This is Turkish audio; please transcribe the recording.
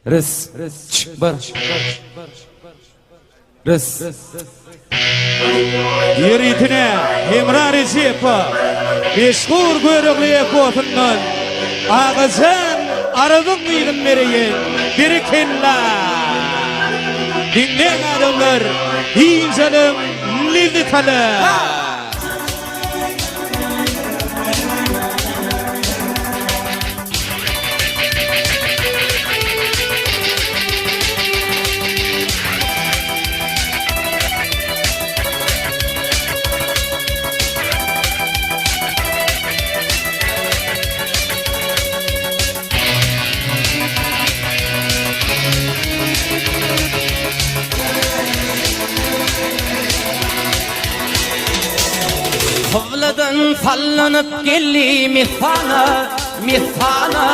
Res. Bar. Res. Yeritine Emra Recep'a meşhur görükli ekotundan ağızın arabın mıydın mereyen bir kella dinleyen adamlar İnsanım Lilitalı Hovladan sallanıp gelli mihfana